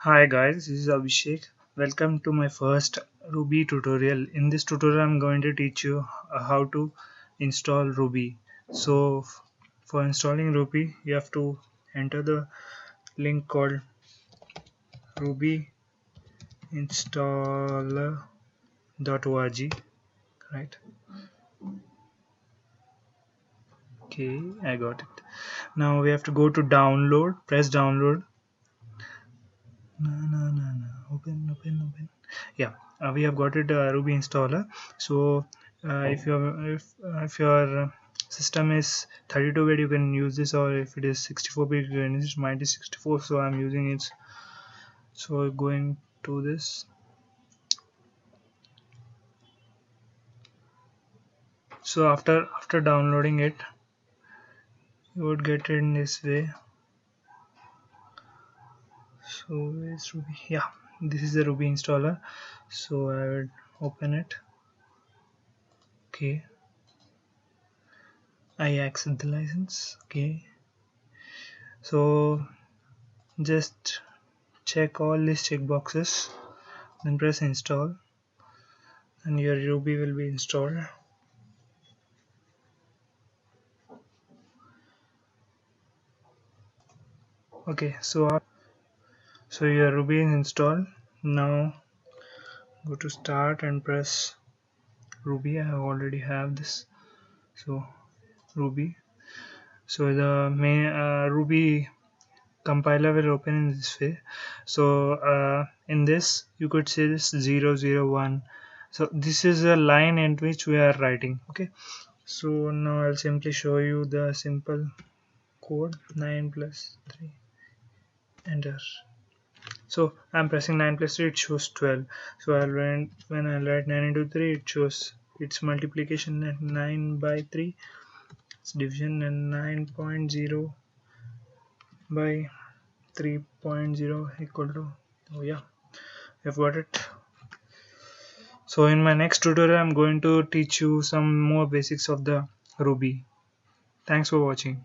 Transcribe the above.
Hi guys, this is Abhishek. Welcome to my first Ruby tutorial. In this tutorial, I'm going to teach you how to install Ruby. For installing Ruby, you have to enter the link called rubyinstaller.org. Right? Okay, I got it. Now we have to go to download. Press download. No. Open. Yeah, we have got it, Ruby installer. So if your system is 32-bit, you can use this, or if it is 64-bit, you can use it. Mine is 64, so I'm using it. So going to this. So after downloading it, you would get it in this way. So it's Ruby. Yeah, this is the Ruby installer. So I would open it. Okay, I accept the license. Okay, so just check all these checkboxes, then press install, and your Ruby will be installed. Okay, so your Ruby is installed. Now go to start and press Ruby. I already have this. So Ruby. So the main Ruby compiler will open in this way. So in this you could say this 001. So this is a line in which we are writing. Okay, so now I'll simply show you the simple code. 9 plus 3, enter. So I'm pressing 9 plus 3, it shows 12. So when I write 9 into 3, it shows its multiplication at 9 by 3, its division and 9.0 by 3.0 equal to, oh yeah, I've got it. So in my next tutorial, I'm going to teach you some more basics of the Ruby. Thanks for watching.